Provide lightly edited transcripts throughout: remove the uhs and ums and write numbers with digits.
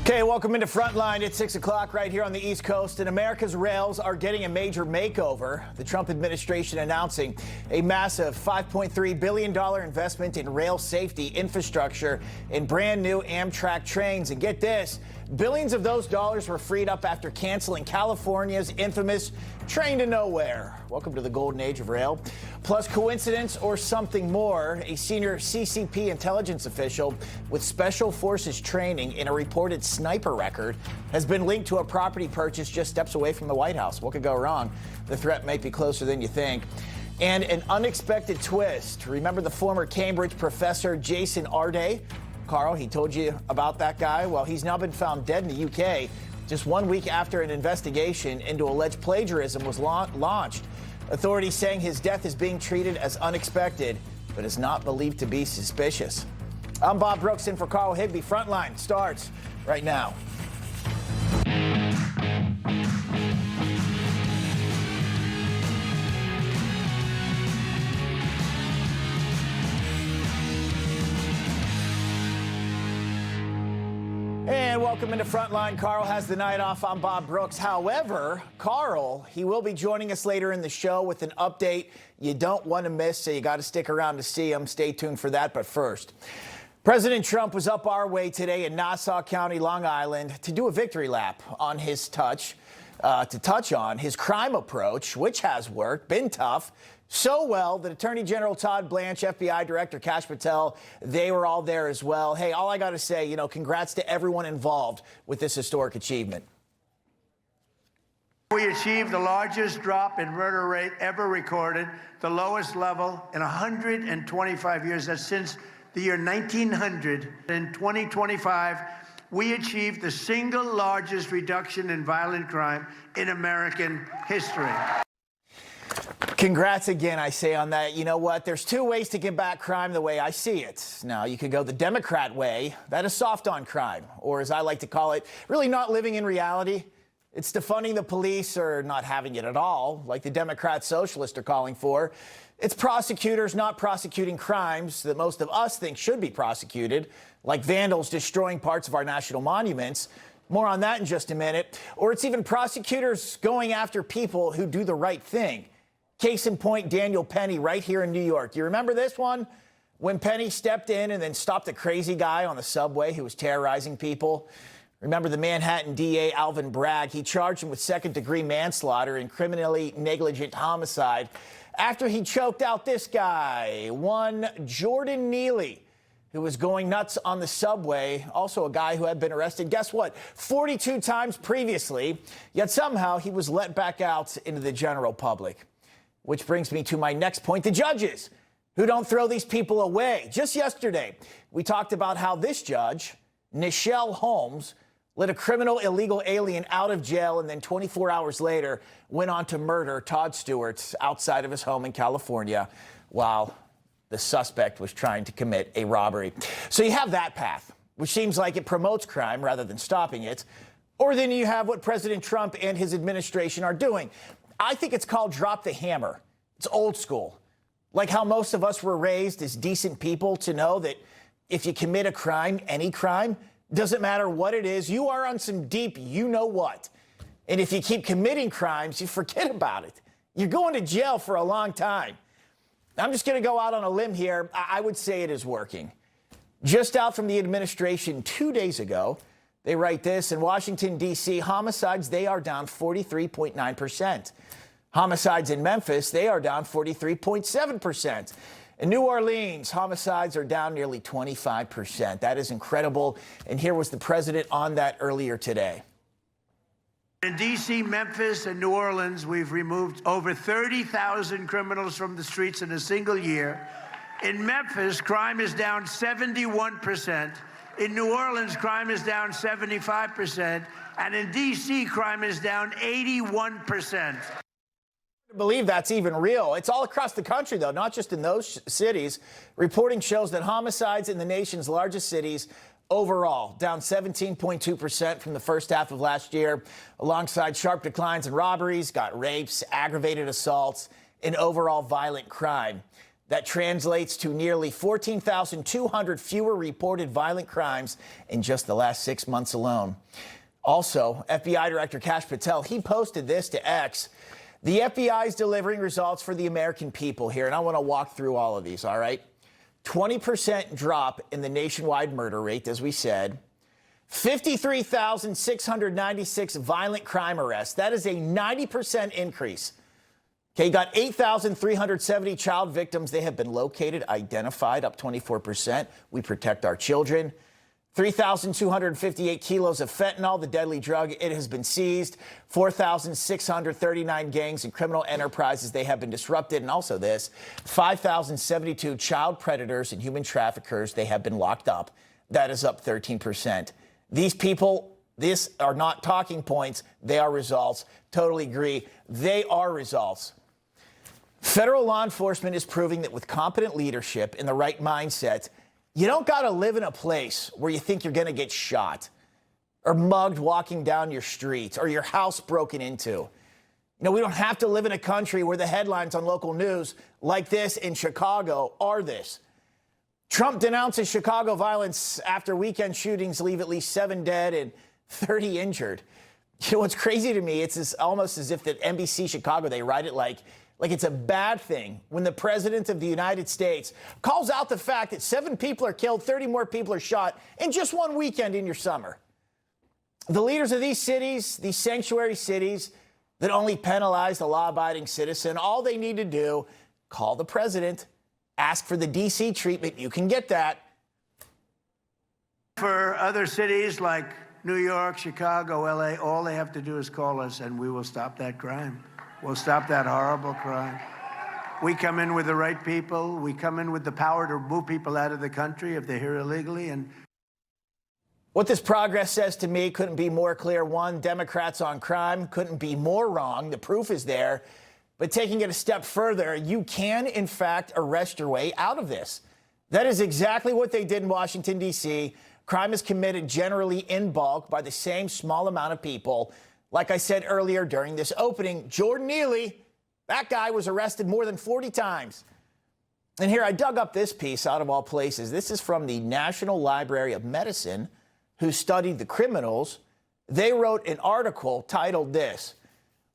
Okay, welcome into Frontline. It's 6 o'clock right here on the East Coast, and America's rails are getting a major makeover. The Trump administration announcing a massive $5.3 billion investment in rail safety infrastructure and brand new AMTRAK trains. And get this, billions of those dollars were freed up after canceling California's infamous train to nowhere. Welcome to the golden age of rail. Plus, coincidence or something more, a senior CCP intelligence official with Special Forces training in a reported sniper record has been linked to a property purchase just steps away from the White House. What could go wrong? The threat might be closer than you think. And an unexpected twist. Remember the former Cambridge professor Jason Arde? Carl, he told you about that guy? Well, he's now been found dead in the UK just 1 week after an investigation into alleged plagiarism was launched. Authorities saying his death is being treated as unexpected, but is not believed to be suspicious. I'm Bob Brooks in for Carl Higbie. Frontline starts right now. And welcome into Frontline. Carl has the night off. I'm Bob Brooks. However, Carl, he will be joining us later in the show with an update you don't want to miss, so you got to stick around to see him. Stay tuned for that. But first, President Trump was up our way today in Nassau County, Long Island, to do a victory lap on his touch on his crime approach, which has worked, been tough. So well that Attorney General Todd Blanche, FBI Director Kash Patel, they were all there as well. Hey, all I got to say, congrats to everyone involved with this historic achievement. We achieved the largest drop in murder rate ever recorded, the lowest level in 125 years. That's since the year 1900. In 2025, we achieved the single largest reduction in violent crime in American history. Congrats again, I say on that. You know what? There's two ways to combat crime the way I see it. Now, you could go the Democrat way. That is soft on crime, or as I like to call it, really not living in reality. It's defunding the police or not having it at all, like the Democrat socialists are calling for. It's prosecutors not prosecuting crimes that most of us think should be prosecuted, like vandals destroying parts of our national monuments. More on that in just a minute. Or it's even prosecutors going after people who do the right thing. Case in point, Daniel Penny right here in New York. You remember this one? When Penny stepped in and then stopped a crazy guy on the subway who was terrorizing people. Remember the Manhattan DA, Alvin Bragg? He charged him with second-degree manslaughter and criminally negligent homicide after he choked out this guy, one Jordan Neely, who was going nuts on the subway, also a guy who had been arrested, guess what, 42 times previously, yet somehow he was let back out into the general public. Which brings me to my next point, the judges who don't throw these people away. Just yesterday, we talked about how this judge, Nichelle Holmes, let a criminal illegal alien out of jail and then 24 hours later went on to murder Todd Stewart outside of his home in California while the suspect was trying to commit a robbery. So you have that path, which seems like it promotes crime rather than stopping it. Or then you have what President Trump and his administration are doing. I think it's called drop the hammer. It's old school. Like how most of us were raised as decent people to know that if you commit a crime, any crime, doesn't matter what it is, you are on some deep you-know-what. And if you keep committing crimes, you forget about it. You're going to jail for a long time. I'm just going to go out on a limb here. I would say it is working. Just out from the administration 2 days ago, they write this, in Washington, D.C., homicides, they are down 43.9%. Homicides in Memphis, they are down 43.7%. In New Orleans, homicides are down nearly 25%. That is incredible. And here was the president on that earlier today. In D.C., Memphis, and New Orleans, we've removed over 30,000 criminals from the streets in a single year. In Memphis, crime is down 71%. In New Orleans, crime is down 75%. And in D.C., crime is down 81%. I believe that's even real. It's all across the country, though, not just in those cities. Reporting shows that homicides in the nation's largest cities overall down 17.2% from the first half of last year, alongside sharp declines in robberies, got rapes, aggravated assaults, and overall violent crime. That translates to nearly 14,200 fewer reported violent crimes in just the last 6 months alone. Also, FBI Director Kash Patel, he posted this to X. The FBI is delivering results for the American people here, and I want to walk through all of these, all right? 20% drop in the nationwide murder rate, as we said. 53,696 violent crime arrests. That is a 90% increase. Okay, got 8,370 child victims. They have been located, identified, up 24%. We protect our children. 3,258 kilos of fentanyl, the deadly drug, it has been seized. 4,639 gangs and criminal enterprises, they have been disrupted. And also this, 5,072 child predators and human traffickers, they have been locked up. That is up 13%. These people, these are not talking points. They are results. Totally agree. They are results. Federal law enforcement is proving that with competent leadership and the right mindset, you don't got to live in a place where you think you're going to get shot or mugged walking down your street or your house broken into. You know, we don't have to live in a country where the headlines on local news like this in Chicago are this. Trump denounces Chicago violence after weekend shootings leave at least 7 dead and 30 injured. You know, what's crazy to me, it's almost as if that NBC Chicago, they write it like it's a bad thing when the president of the United States calls out the fact that 7 people are killed, 30 more people are shot in just one weekend in your summer. The leaders of these cities, these sanctuary cities that only penalize the law-abiding citizen, all they need to do, call the president, ask for the D.C. treatment. You can get that. For other cities like New York, Chicago, L.A., all they have to do is call us and we will stop that crime. We'll stop that horrible crime. We come in with the right people. We come in with the power to move people out of the country if they're here illegally. And what this progress says to me couldn't be more clear. One, Democrats on crime couldn't be more wrong. The proof is there. But taking it a step further, you can, in fact, arrest your way out of this. That is exactly what they did in Washington, D.C. Crime is committed generally in bulk by the same small amount of people. Like I said earlier during this opening, Jordan Neely, that guy was arrested more than 40 times. And here I dug up this piece out of all places. This is from the National Library of Medicine, who studied the criminals. They wrote an article titled this,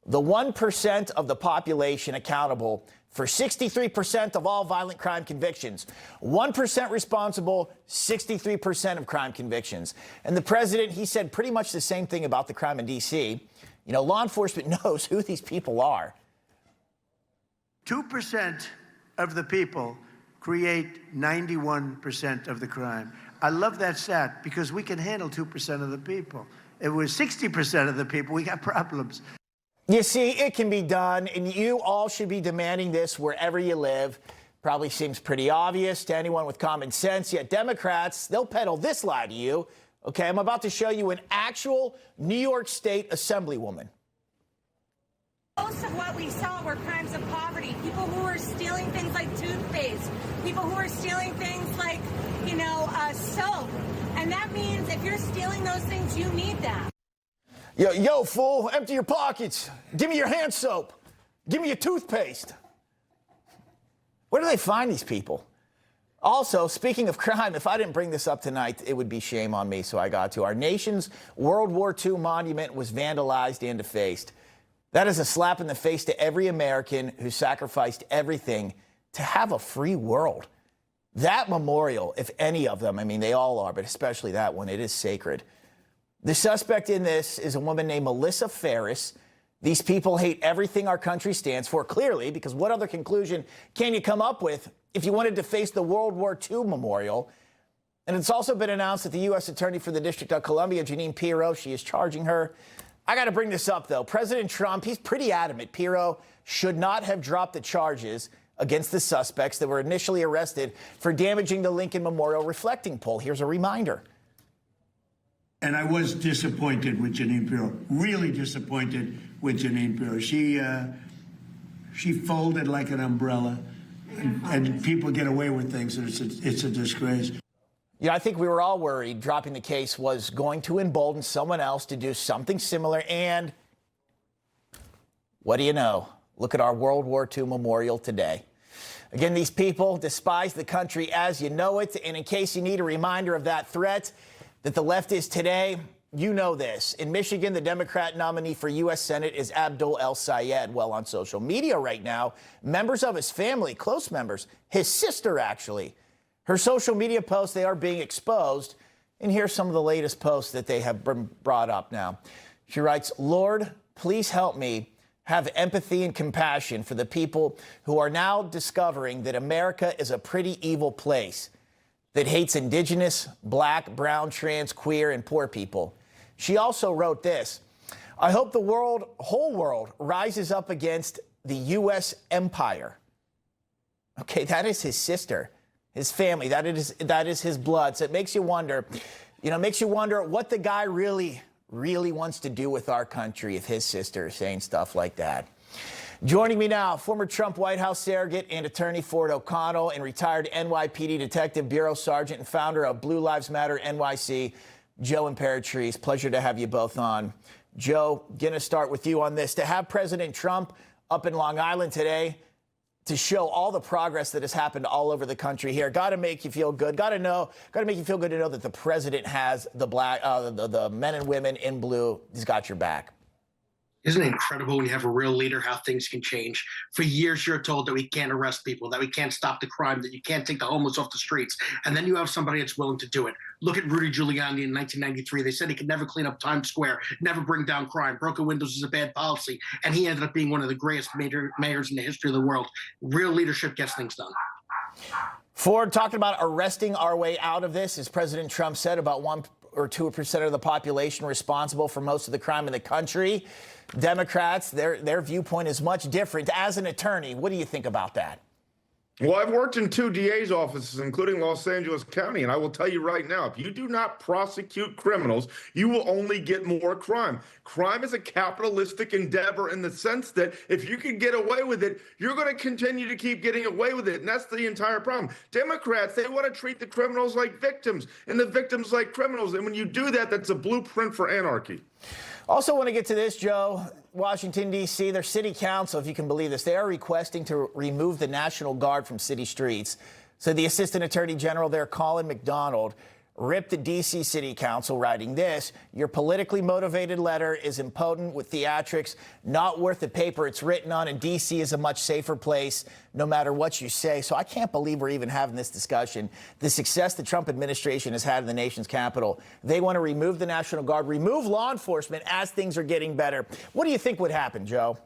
"The 1% of the population accountable for 63% of all violent crime convictions. 1% responsible, 63% of crime convictions." And the president, he said pretty much the same thing about the crime in D.C. You know, law enforcement knows who these people are. 2% of the people create 91% of the crime. I love that stat because we can handle 2% of the people. If it was 60% of the people, we got problems. You see, it can be done, and you all should be demanding this wherever you live. Probably seems pretty obvious to anyone with common sense, yet Democrats, they'll peddle this lie to you. Okay, I'm about to show you an actual New York State Assemblywoman. Most of what we saw were crimes of poverty. People who were stealing things like toothpaste. People who were stealing things like, soap. And that means if you're stealing those things, you need them. Yo, fool, empty your pockets. Give me your hand soap. Give me your toothpaste. Where do they find these people? Also, speaking of crime, if I didn't bring this up tonight, it would be shame on me, so I got to. Our nation's World War II monument was vandalized and defaced. That is a slap in the face to every American who sacrificed everything to have a free world. That memorial, if any of them, I mean, they all are, but especially that one, it is sacred. The suspect in this is a woman named Melissa Ferris. These people hate everything our country stands for, clearly, because what other conclusion can you come up with if you wanted to face the World War II memorial? And it's also been announced that the U.S. Attorney for the District of Columbia, Jeanine Pirro, she is charging her. I got to bring this up, though. President Trump, he's pretty adamant Pirro should not have dropped the charges against the suspects that were initially arrested for damaging the Lincoln Memorial reflecting pole. Here's a reminder. And I was disappointed with Jeanine Pirro, really disappointed with Jeanine Pirro. She folded like an umbrella, and people get away with things, and it's a disgrace. Yeah, I think we were all worried dropping the case was going to embolden someone else to do something similar, and what do you know? Look at our World War II memorial today. Again, these people despise the country as you know it. And in case you need a reminder of that threat that the left is today, you know this. In Michigan, the Democrat nominee for U.S. Senate is Abdul El Sayed. Well, on social media right now, members of his family, close members, his sister actually, her social media posts, they are being exposed. And here's some of the latest posts that they have been brought up now. She writes, "Lord, please help me have empathy and compassion for the people who are now discovering that America is a pretty evil place that hates indigenous, black, brown, trans, queer, and poor people." She also wrote this, "I hope the whole world rises up against the U.S. empire." Okay, that is his sister, his family. That is his blood. So it makes you wonder, what the guy really wants to do with our country if his sister is saying stuff like that. Joining me now, former Trump White House surrogate and attorney Ford O'Connell and retired NYPD Detective Bureau Sergeant and founder of Blue Lives Matter NYC, Joe Imperatrice. Pleasure to have you both on. Joe, going to start with you on this. To have President Trump up in Long Island today to show all the progress that has happened all over the country here, got to make you feel good. Got to make you feel good to know that the president has the men and women in blue. He's got your back. Isn't it incredible when you have a real leader how things can change? For years, you're told that we can't arrest people, that we can't stop the crime, that you can't take the homeless off the streets. And then you have somebody that's willing to do it. Look at Rudy Giuliani in 1993. They said he could never clean up Times Square, never bring down crime. Broken windows is a bad policy. And he ended up being one of the greatest mayors in the history of the world. Real leadership gets things done. Ford, talking about arresting our way out of this, as President Trump said, about 1 or 2% of the population responsible for most of the crime in the country. Democrats, their viewpoint is much different. As an attorney, what do you think about that? Well, I've worked in 2 DA's offices, including Los Angeles County, and I will tell you right now, if you do not prosecute criminals, you will only get more crime. Crime is a capitalistic endeavor in the sense that if you can get away with it, you're going to continue to keep getting away with it, and that's the entire problem. Democrats, they want to treat the criminals like victims and the victims like criminals, and when you do that, that's a blueprint for anarchy. Also want to get to this, Joe. Washington, D.C., their city council, if you can believe this, they are requesting to remove the National Guard from city streets. So the Assistant Attorney General there, Colin McDonald, ripped the D.C. City Council, writing this: "Your politically motivated letter is impotent with theatrics, not worth the paper it's written on, and D.C. is a much safer place no matter what you say." So I can't believe we're even having this discussion. The success the Trump administration has had in the nation's capital. They want to remove the National Guard, remove law enforcement as things are getting better. What do you think would happen, Joe?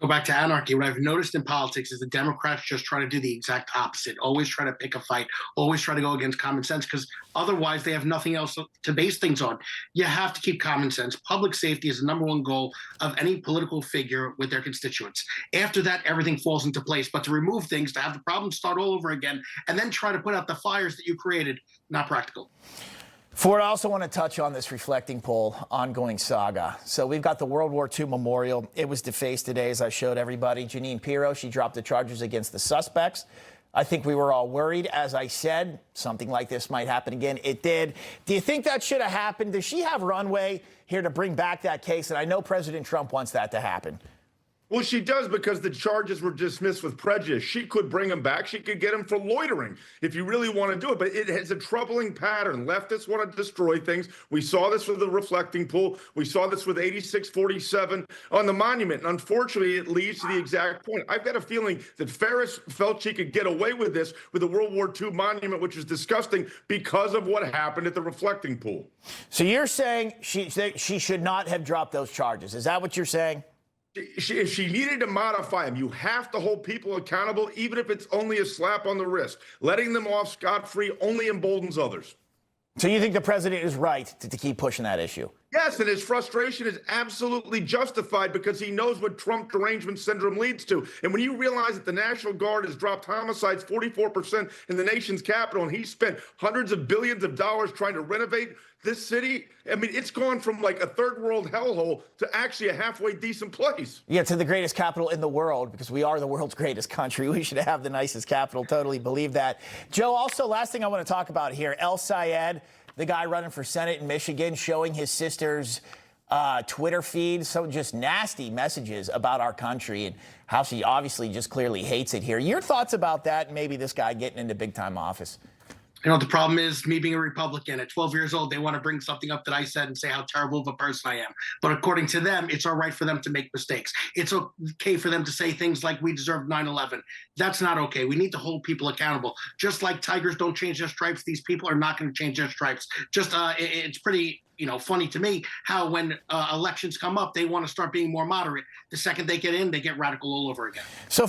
Go back to anarchy. What I've noticed in politics is the Democrats just try to do the exact opposite. Always try to pick a fight. Always try to go against common sense, because otherwise they have nothing else to base things on. You have to keep common sense. Public safety is the #1 goal of any political figure with their constituents. After that, everything falls into place. But to remove things, to have the problem start all over again, and then try to put out the fires that you created, not practical. Ford, I also want to touch on this reflecting poll ongoing saga. So we've got the World War II memorial. It was defaced today, as I showed everybody. Janine Pirro, she dropped the charges against the suspects. I think we were all worried. As I said, something like this might happen again. It did. Do you think that should have happened? Does she have runway here to bring back that case? And I know President Trump wants that to happen. Well, she does, because the charges were dismissed with prejudice. She could bring him back. She could get him for loitering if you really want to do it. But it has a troubling pattern. Leftists want to destroy things. We saw this with the reflecting pool. We saw this with 8647 on the monument. And unfortunately, it leads to the exact point. I've got a feeling that Ferris felt she could get away with this with the World War II monument, which is disgusting because of what happened at the reflecting pool. So you're saying she should not have dropped those charges. Is that what you're saying? If she needed to modify them, you have to hold people accountable, even if it's only a slap on the wrist. Letting them off scot-free only emboldens others. So you think the president is right to keep pushing that issue? Yes, and his frustration is absolutely justified, because he knows what Trump derangement syndrome leads to. And when you realize that the National Guard has dropped homicides 44% in the nation's capital, and he spent hundreds of billions of dollars trying to renovate this city, I mean, it's gone from like a third world hellhole to actually a halfway decent place. Yeah, to the greatest capital in the world, because we are the world's greatest country. We should have the nicest capital. Totally believe that. Joe, also, last thing I want to talk about here, El Sayed, the guy running for Senate in Michigan, showing his sister's Twitter feed, so just nasty messages about our country and how she obviously just clearly hates it here. Your thoughts about that and maybe this guy getting into big-time office? You know, the problem is me being a Republican at 12 years old, they want to bring something up that I said and say how terrible of a person I am. But according to them, it's all right for them to make mistakes. It's okay for them to say things like we deserve 9/11. That's not okay. We need to hold people accountable. Just like tigers don't change their stripes, these people are not going to change their stripes. Just it's pretty, funny to me how when elections come up, they want to start being more moderate. The second they get in, they get radical all over again. So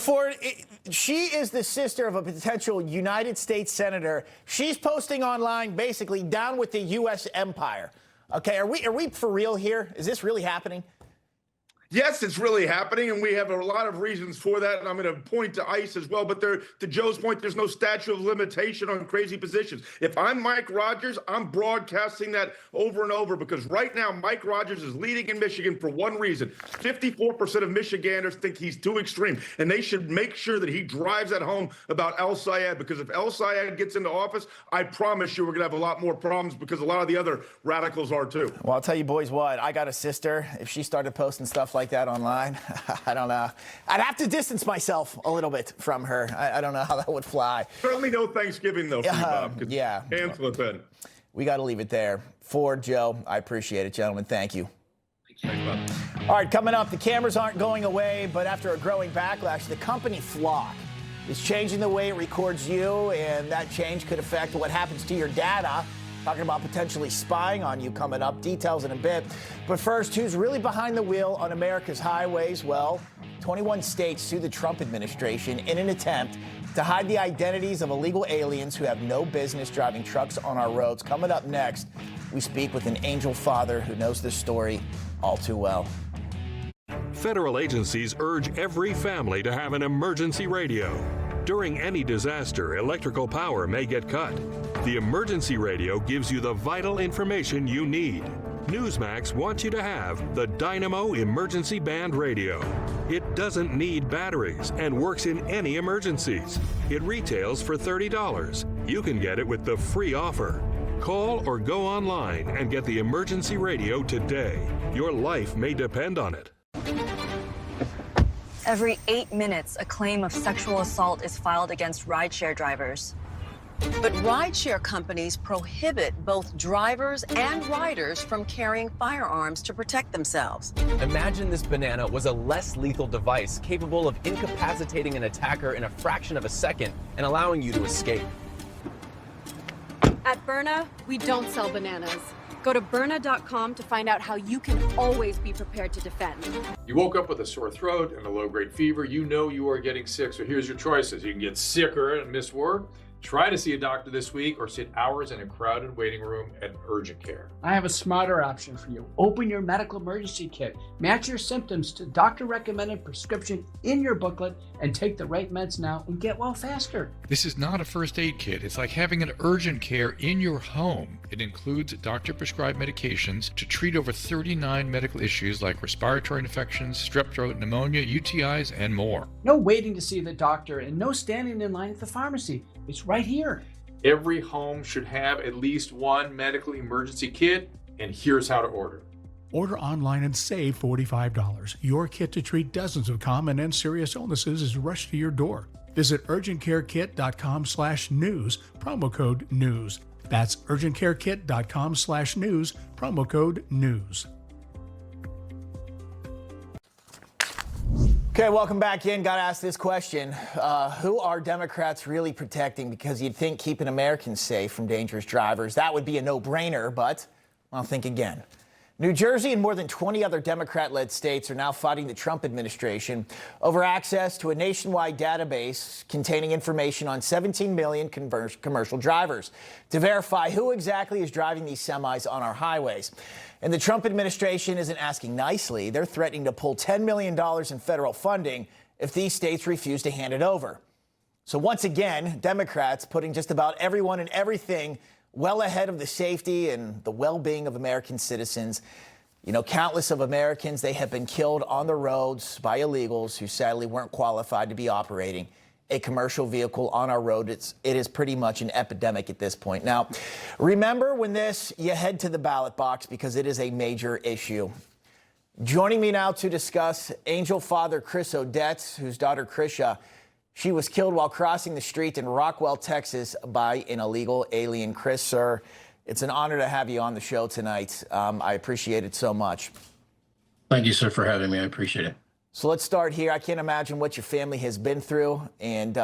she is the sister of a potential United States senator. She's posting online basically down with the U.S. empire. Okay, are we for real here? Is this really happening? Yes, it's really happening, and we have a lot of reasons for that, and I'm going to point to ICE as well. But to Joe's point, there's no statute of limitation on crazy positions. If I'm Mike Rogers, I'm broadcasting that over and over because right now Mike Rogers is leading in Michigan for one reason. 54% of Michiganders think he's too extreme, and they should make sure that he drives at home about El Sayed, because if El Sayed gets into office, I promise you we're going to have a lot more problems because a lot of the other radicals are too. Well, I'll tell you boys what, I got a sister. If she started posting stuff like that online, I don't know. I'd have to distance myself a little bit from her. I don't know how that would fly. Certainly no Thanksgiving, though, for you, Bob. Yeah. Cancel it then. We got to leave it there. For Joe, I appreciate it, gentlemen. Thank you. Thanks, Bob. All right, coming up, the cameras aren't going away, but after a growing backlash, the company Flock is changing the way it records you, and that change could affect what happens to your data. Talking about potentially spying on you coming up. Details in a bit. But first, who's really behind the wheel on America's highways? Well, 21 states sue the Trump administration in an attempt to hide the identities of illegal aliens who have no business driving trucks on our roads. Coming up next, we speak with an angel father who knows this story all too well. Federal agencies urge every family to have an emergency radio. During any disaster, electrical power may get cut. The emergency radio gives you the vital information you need. Newsmax wants you to have the Dynamo Emergency Band Radio. It doesn't need batteries and works in any emergencies. It retails for $30. You can get it with the free offer. Call or go online and get the emergency radio today. Your life may depend on it. Every 8 minutes, a claim of sexual assault is filed against rideshare drivers. But rideshare companies prohibit both drivers and riders from carrying firearms to protect themselves. Imagine this banana was a less lethal device capable of incapacitating an attacker in a fraction of a second and allowing you to escape. At Byrna, we don't sell bananas. Go to Byrna.com to find out how you can always be prepared to defend. You woke up with a sore throat and a low-grade fever. You know you are getting sick, so here's your choices. You can get sicker and miss work. Try to see a doctor this week or sit hours in a crowded waiting room at urgent care. I have a smarter option for you. Open your medical emergency kit. Match your symptoms to doctor-recommended prescription in your booklet and take the right meds now and get well faster. This is not a first aid kit. It's like having an urgent care in your home. It includes doctor-prescribed medications to treat over 39 medical issues like respiratory infections, strep throat, pneumonia, UTIs, and more. No waiting to see the doctor and no standing in line at the pharmacy. It's right here. Every home should have at least one medical emergency kit, and here's how to order. Order online and save $45. Your kit to treat dozens of common and serious illnesses is rushed to your door. Visit urgentcarekit.com/news, promo code NEWS. That's urgentcarekit.com/news, promo code NEWS. Okay, welcome back in. Got to ask this question. Who are Democrats really protecting? Because you'd think keeping Americans safe from dangerous drivers, that would be a no-brainer, but I'll think again. New Jersey and more than 20 other Democrat-led states are now fighting the Trump administration over access to a nationwide database containing information on 17 million commercial drivers to verify who exactly is driving these semis on our highways. And the Trump administration isn't asking nicely. They're threatening to pull $10 million in federal funding if these states refuse to hand it over. So once again, Democrats putting just about everyone and everything well ahead of the safety and the well-being of American citizens. You know, countless of Americans, they have been killed on the roads by illegals who sadly weren't qualified to be operating a commercial vehicle on our road. It is pretty much an epidemic at this point. Now, remember when you head to the ballot box because it is a major issue. Joining me now to discuss Angel father Chris Odette, whose daughter Krisha, she was killed while crossing the street in Rockwell, Texas by an illegal alien. Chris, sir, it's an honor to have you on the show tonight. I appreciate it so much. Thank you, sir, for having me. I appreciate it. So let's start here. I can't imagine what your family has been through, and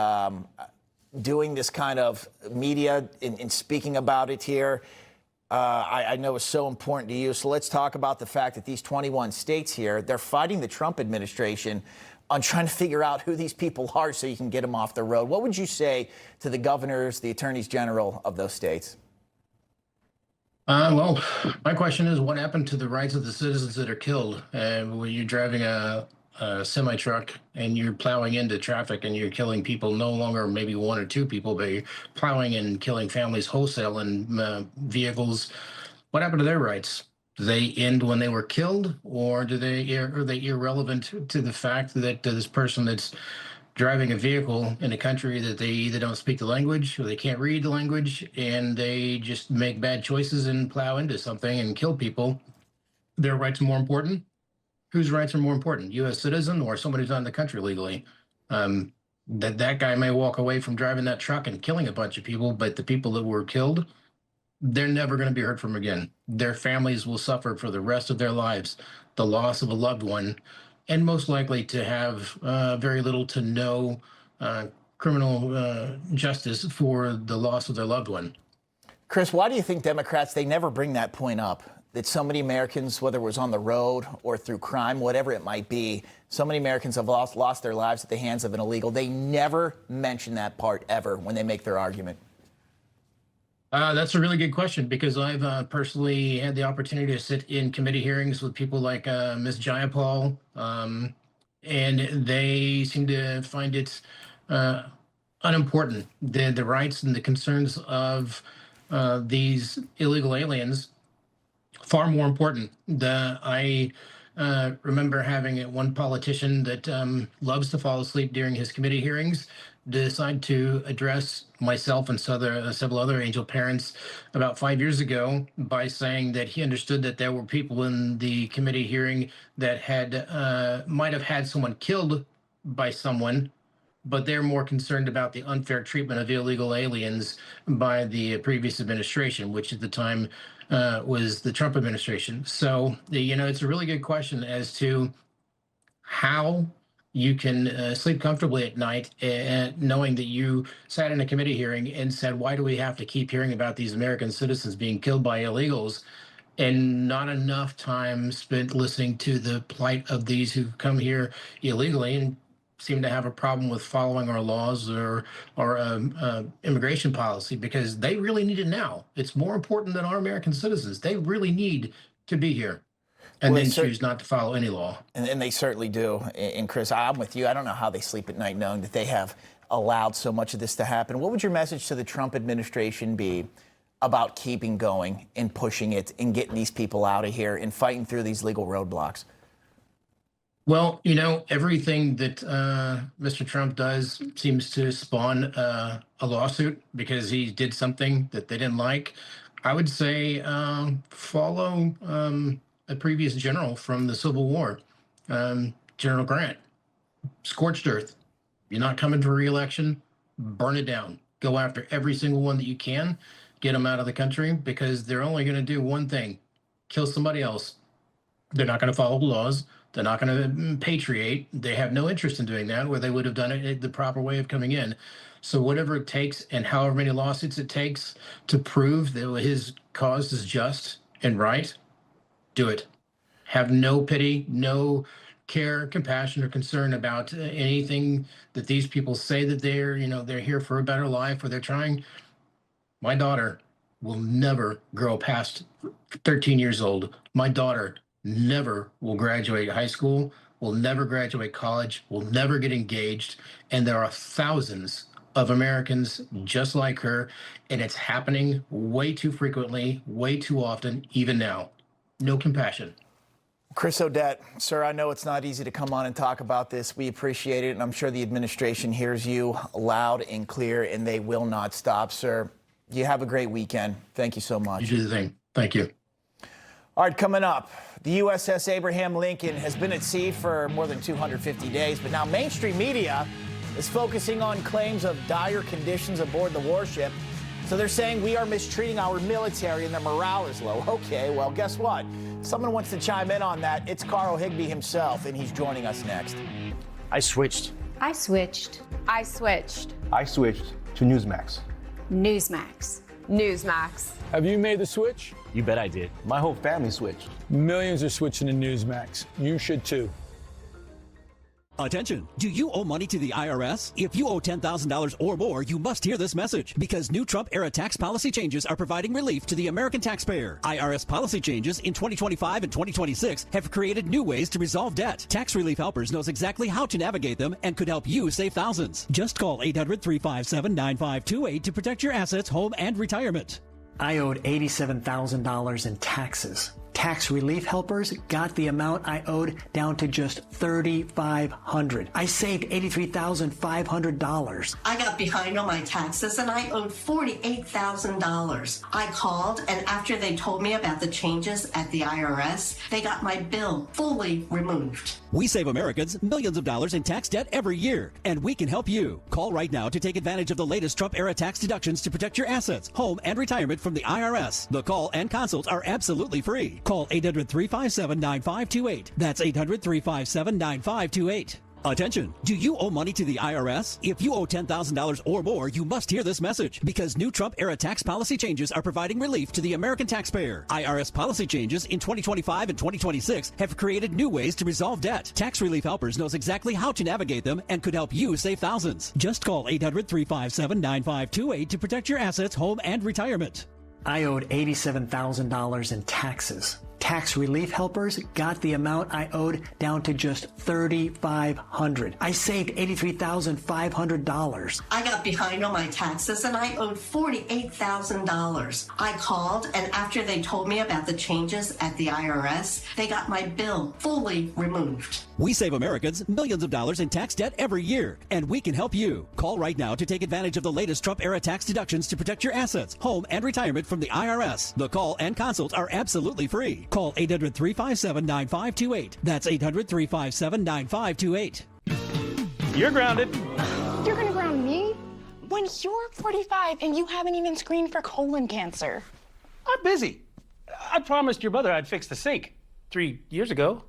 doing this kind of media and speaking about it here, I know is so important to you. So let's talk about the fact that these 21 states here, they're fighting the Trump administration on trying to figure out who these people are so you can get them off the road. What would you say to the governors, the attorneys general of those states? Well, my question is, what happened to the rights of the citizens that are killed? When you're driving a semi-truck and you're plowing into traffic and you're killing people, no longer maybe one or two people, but you're plowing and killing families wholesale in vehicles. What happened to their rights? Do they end when they were killed, or are they irrelevant to the fact that this person that's driving a vehicle in a country that they either don't speak the language or they can't read the language and they just make bad choices and plow into something and kill people? Their rights are more important? Whose rights are more important, U.S. citizen or somebody who's not in the country legally? That guy may walk away from driving that truck and killing a bunch of people, but the people that were killed, they're never going to be heard from again. Their families will suffer for the rest of their lives the loss of a loved one, and most likely to have very little to no criminal justice for the loss of their loved one. Chris, why do you think Democrats, they never bring that point up? That so many Americans, whether it was on the road or through crime, whatever it might be, so many Americans have lost their lives at the hands of an illegal. They never mention that part ever when they make their argument. That's a really good question, because I've personally had the opportunity to sit in committee hearings with people like Ms. Jayapal, and they seem to find it unimportant. The rights and the concerns of these illegal aliens far more important. I remember having one politician that loves to fall asleep during his committee hearings decide to address myself and several other Angel parents about 5 years ago by saying that he understood that there were people in the committee hearing that had might have had someone killed by someone, but they're more concerned about the unfair treatment of illegal aliens by the previous administration, which at the time was the Trump administration. So, it's a really good question as to how you can sleep comfortably at night knowing that you sat in a committee hearing and said, why do we have to keep hearing about these American citizens being killed by illegals, and not enough time spent listening to the plight of these who come here illegally and seem to have a problem with following our laws or immigration policy, because they really need it now. It's more important than our American citizens. They really need to be here. And then choose not to follow any law. And they certainly do. And Chris, I'm with you. I don't know how they sleep at night knowing that they have allowed so much of this to happen. What would your message to the Trump administration be about keeping going and pushing it and getting these people out of here and fighting through these legal roadblocks? Well, everything that Mr. Trump does seems to spawn a lawsuit because he did something that they didn't like. I would say follow a previous general from the Civil War, General Grant. Scorched earth. You're not coming for re-election, burn it down. Go after every single one that you can. Get them out of the country, because they're only going to do one thing: kill somebody else. They're not going to follow the laws. They're not going to patriate. They have no interest in doing that, where they would have done it the proper way of coming in. So whatever it takes, and however many lawsuits it takes to prove that his cause is just and right, do it. Have no pity, no care, compassion, or concern about anything that these people say that they're here for a better life, or they're trying. My daughter will never grow past 13 years old. My daughter never will graduate high school, will never graduate college, will never get engaged. And there are thousands of Americans just like her, and it's happening way too frequently, way too often, even now. No compassion. Chris Odette, sir, I know it's not easy to come on and talk about this. We appreciate it, and I'm sure the administration hears you loud and clear, and they will not stop, sir. You have a great weekend. Thank you so much. You do the thing. Thank you. All right, coming up, the USS Abraham Lincoln has been at sea for more than 250 days, but now mainstream media is focusing on claims of dire conditions aboard the warship. So they're saying we are mistreating our military and their morale is low. Okay, well, guess what? Someone wants to chime in on that. It's Carl Higbie himself, and he's joining us next. I switched. I switched. I switched. I switched to Newsmax. Newsmax. Newsmax. Have you made the switch? You bet I did. My whole family switched. Millions are switching to Newsmax. You should too. Attention! Do you owe money to the IRS? If you owe $10,000 or more, you must hear this message because new Trump-era tax policy changes are providing relief to the American taxpayer. IRS policy changes in 2025 and 2026 have created new ways to resolve debt. Tax Relief Helpers knows exactly how to navigate them and could help you save thousands. Just call 800-357-9528 to protect your assets, home, and retirement. I owed $87,000 in taxes. Tax Relief Helpers got the amount I owed down to just $3,500. I saved $83,500. I got behind on my taxes and I owed $48,000. I called, and after they told me about the changes at the IRS, they got my bill fully removed. We save Americans millions of dollars in tax debt every year, and we can help you. Call right now to take advantage of the latest Trump-era tax deductions to protect your assets, home, and retirement from the IRS. The call and consults are absolutely free. Call 800-357-9528. That's 800-357-9528. Attention! Do you owe money to the IRS? If you owe $10,000 or more, you must hear this message because new Trump-era tax policy changes are providing relief to the American taxpayer. IRS policy changes in 2025 and 2026 have created new ways to resolve debt. Tax Relief Helpers knows exactly how to navigate them and could help you save thousands. Just call 800-357-9528 to protect your assets, home, and retirement. I owed $87,000 in taxes. Tax Relief Helpers got the amount I owed down to just $3,500. I saved $83,500. I got behind on my taxes and I owed $48,000. I called, and after they told me about the changes at the IRS, they got my bill fully removed. We save Americans millions of dollars in tax debt every year, and we can help you. Call right now to take advantage of the latest Trump-era tax deductions to protect your assets, home, and retirement from the IRS. The call and consults are absolutely free. Call 800-357-9528. That's 800-357-9528. You're grounded. You're gonna ground me? When you're 45 and you haven't even screened for colon cancer. I'm busy. I promised your mother I'd fix the sink 3 years ago.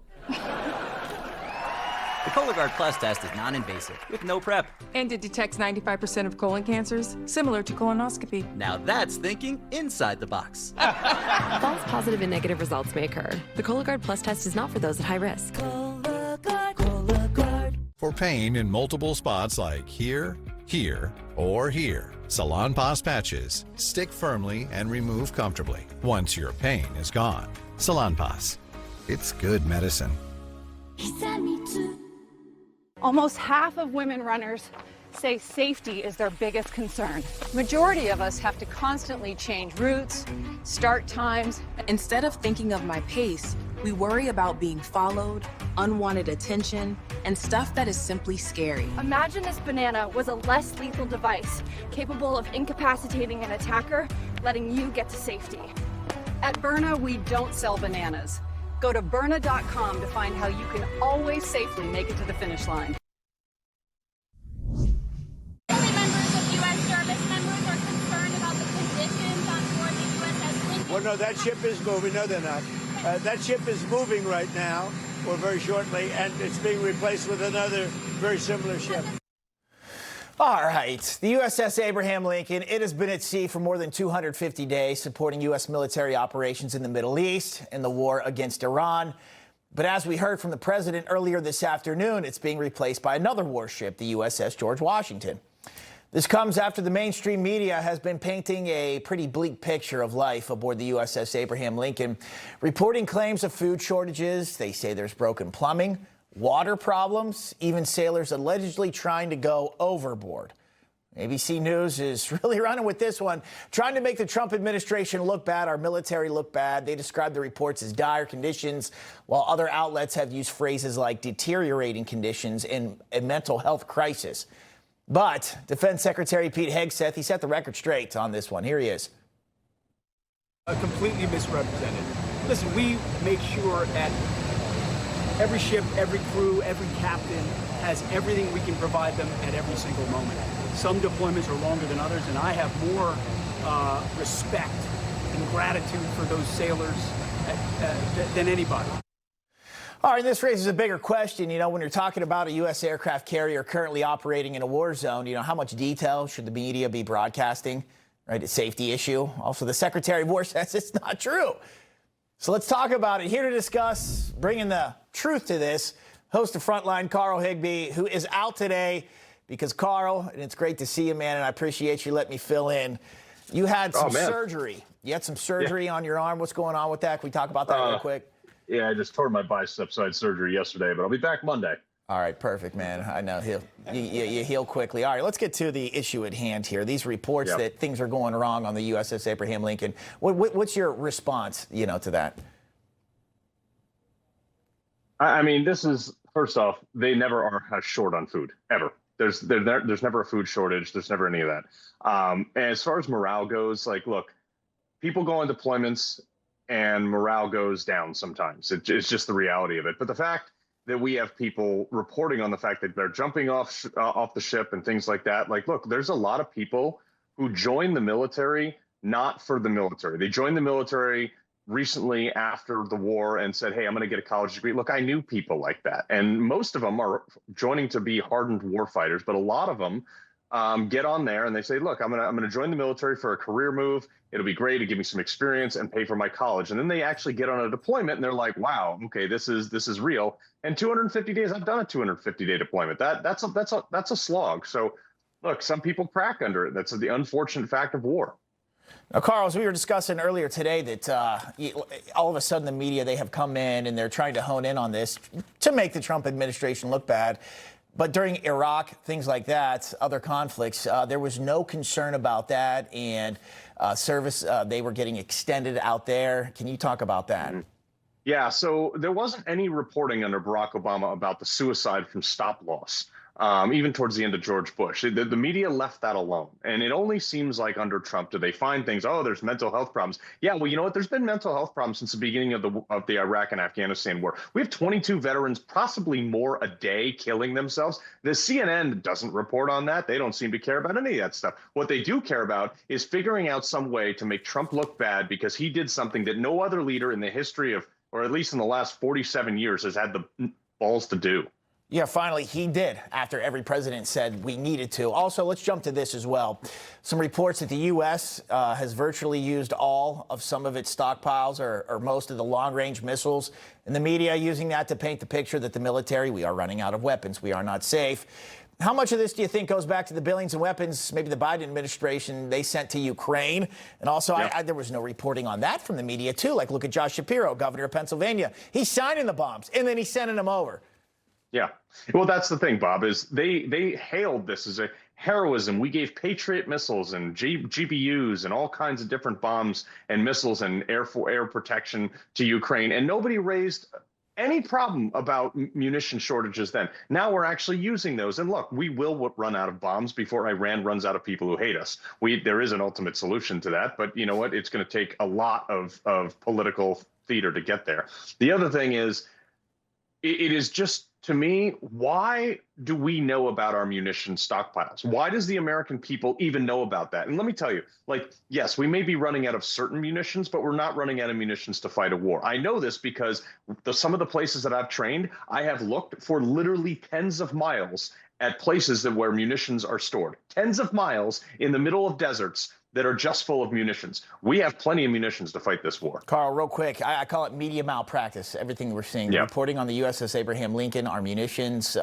The Cologuard Plus test is non-invasive, with no prep. And it detects 95% of colon cancers, similar to colonoscopy. Now that's thinking inside the box. False positive and negative results may occur. The Cologuard Plus test is not for those at high risk. Cologuard. For pain in multiple spots like here, here, or here, Salonpas patches stick firmly and remove comfortably once your pain is gone. Salonpas. It's good medicine. He sent me to. Almost half of women runners say safety is their biggest concern. Majority of us have to constantly change routes, start times. Instead of thinking of my pace, we worry about being followed, unwanted attention, and stuff that is simply scary. Imagine this banana was a less lethal device, capable of incapacitating an attacker, letting you get to safety. At Byrna, we don't sell bananas. Go to Byrna.com to find how you can always safely make it to the finish line. Family members of U.S. service members are concerned about the conditions on board the USS Lincoln. Well, no, that ship is moving. No, they're not. That ship is moving right now, or very shortly, and it's being replaced with another very similar ship. All right, the USS Abraham Lincoln, it has been at sea for more than 250 days, supporting U.S. military operations in the Middle East and the war against Iran. But as we heard from the president earlier this afternoon, it's being replaced by another warship, the USS George Washington. This comes after the mainstream media has been painting a pretty bleak picture of life aboard the USS Abraham Lincoln, reporting claims of food shortages. They say there's broken plumbing, water problems, even sailors allegedly trying to go overboard. ABC News is really running with this one, trying to make the Trump administration look bad, our military look bad. They describe the reports as dire conditions, while other outlets have used phrases like deteriorating conditions and a mental health crisis. But Defense Secretary Pete Hegseth, he set the record straight on this one. Here he is. Completely misrepresented. listen, we make sure at every ship, every crew, every captain has everything we can provide them at every single moment. Some deployments are longer than others, and I have more respect and gratitude for those sailors than anybody. All right, this raises a bigger question. You know, when you're talking about a U.S. aircraft carrier currently operating in a war zone, you know, how much detail should the media be broadcasting? Right, a safety issue. Also, the Secretary of War says it's not true. So let's talk about it. Here to discuss, bringing the truth to this, host of Frontline, Carl Higbie, who is out today because, Carl, and it's great to see you, man, and I appreciate you letting me fill in. You had some surgery. You had some surgery on your arm. What's going on with that? Can we talk about that real quick? Yeah, I just tore my bicep, so I had surgery yesterday, but I'll be back Monday. All right, perfect, man. I know you heal quickly. All right, let's get to the issue at hand here. These reports that things are going wrong on the USS Abraham Lincoln. What's your response, you know, to that? I mean, this is, first off, they never are short on food, ever. There's never a food shortage. There's never any of that. And as far as morale goes, like, look, people go on deployments and morale goes down sometimes. It's just the reality of it. But the fact that we have people reporting on the fact that they're jumping off the ship and things like that, like, look, there's a lot of people who join the military not for the military. They joined the military recently after the war and said, hey, I'm going to get a college degree. Look, I knew people like that. And most of them are joining to be hardened war fighters, but a lot of them get on there and they say, look, I'm going to join the military for a career move. It'll be great to give me some experience and pay for my college. And then they actually get on a deployment and they're like, wow, okay, this is real. And 250 days, I've done a 250-day deployment. That's a slog. So look, some people crack under it. That's the unfortunate fact of war. Now, Carl, as we were discussing earlier today, that all of a sudden the media, they have come in and they're trying to hone in on this to make the Trump administration look bad. But during Iraq, things like that, other conflicts, there was no concern about that. And service, they were getting extended out there. Can you talk about that? Yeah, so there wasn't any reporting under Barack Obama about the suicide from stop loss. Even towards the end of George Bush, the media left that alone. And it only seems like under Trump do they find things, oh, there's mental health problems. Yeah, well, you know what? There's been mental health problems since the beginning of the Iraq and Afghanistan war. We have 22 veterans, possibly more a day, killing themselves. The CNN doesn't report on that. They don't seem to care about any of that stuff. What they do care about is figuring out some way to make Trump look bad because he did something that no other leader in the history of, or at least in the last 47 years, has had the balls to do. Yeah, finally, he did, after every president said we needed to. Also, let's jump to this as well. Some reports that the U.S. Has virtually used all of some of its stockpiles or most of the long-range missiles, and the media using that to paint the picture that the military, we are running out of weapons, we are not safe. How much of this do you think goes back to the billions of weapons, maybe the Biden administration, they sent to Ukraine? And also, there was no reporting on that from the media, too. Like, look at Josh Shapiro, governor of Pennsylvania. He's signing the bombs, and then he's sending them over. Yeah. Well, that's the thing, Bob, is they hailed this as a heroism. We gave Patriot missiles and GBUs and all kinds of different bombs and missiles and air protection to Ukraine. And nobody raised any problem about munition shortages then. Now we're actually using those. And look, we will run out of bombs before Iran runs out of people who hate us. There is an ultimate solution to that. But you know what? It's going to take a lot of political theater to get there. The other thing is, it is just, to me, why do we know about our munition stockpiles? Why does the American people even know about that? And let me tell you, like, yes, we may be running out of certain munitions, but we're not running out of munitions to fight a war. I know this because some of the places that I've trained, I have looked for literally tens of miles at places where munitions are stored. Tens of miles in the middle of deserts that are just full of munitions. We have plenty of munitions to fight this war. Carl, real quick, I call it media malpractice, everything we're seeing. Yeah. Reporting on the USS Abraham Lincoln, our munitions,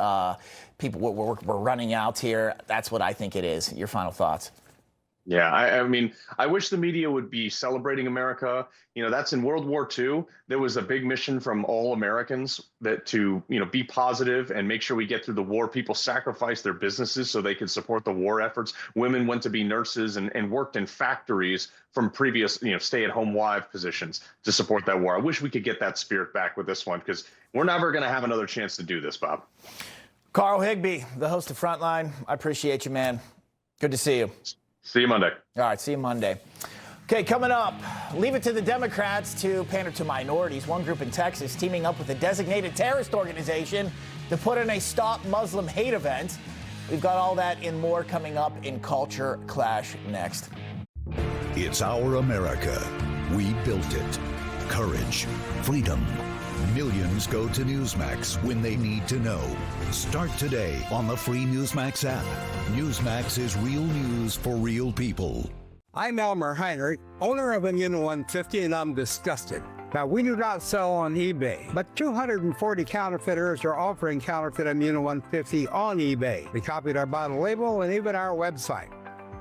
people, we're running out here. That's what I think it is. Your final thoughts? Yeah, I mean, I wish the media would be celebrating America. You know, that's in World War II. There was a big mission from all Americans that to, you know, be positive and make sure we get through the war. People sacrificed their businesses so they could support the war efforts. Women went to be nurses and worked in factories from previous, you know, stay-at-home wife positions to support that war. I wish we could get that spirit back with this one because we're never going to have another chance to do this, Bob. Carl Higbie, the host of Frontline. I appreciate you, man. Good to see you. See you Monday. All right, see you Monday. Okay, coming up, leave it to the Democrats to pander to minorities. One group in Texas teaming up with a designated terrorist organization to put in a Stop Muslim Hate event. We've got all that and more coming up in Culture Clash next. It's our America. We built it. Courage, freedom. Millions go to Newsmax when they need to know. Start today on the free Newsmax app. Newsmax is real news for real people. I'm Elmer Heinrich, owner of Immuno 150, and I'm disgusted. Now, we do not sell on eBay, but 240 counterfeiters are offering counterfeit Immuno 150 on eBay. They copied our bottle label and even our website.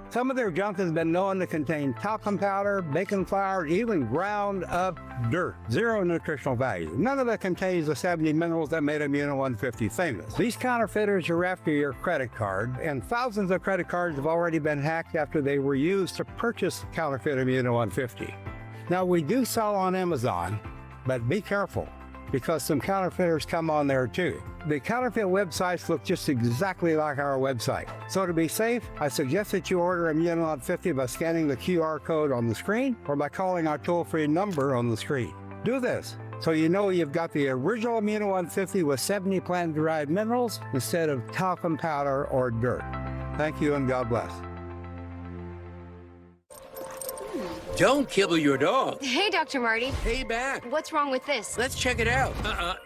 Some of their junk has been known to contain talcum powder, baking flour, and even ground up dirt. Zero nutritional value. None of it contains the 70 minerals that made Immuno 150 famous. These counterfeiters are after your credit card, and thousands of credit cards have already been hacked after they were used to purchase counterfeit Immuno 150. Now, we do sell on Amazon, but be careful, because some counterfeiters come on there too. The counterfeit websites look just exactly like our website. So to be safe, I suggest that you order Immuno 150 by scanning the QR code on the screen or by calling our toll-free number on the screen. Do this so you know you've got the original Immuno 150 with 70 plant-derived minerals instead of talcum powder or dirt. Thank you and God bless. Don't kibble your dog. Hey, Dr. Marty. Hey, back. What's wrong with this? Let's check it out.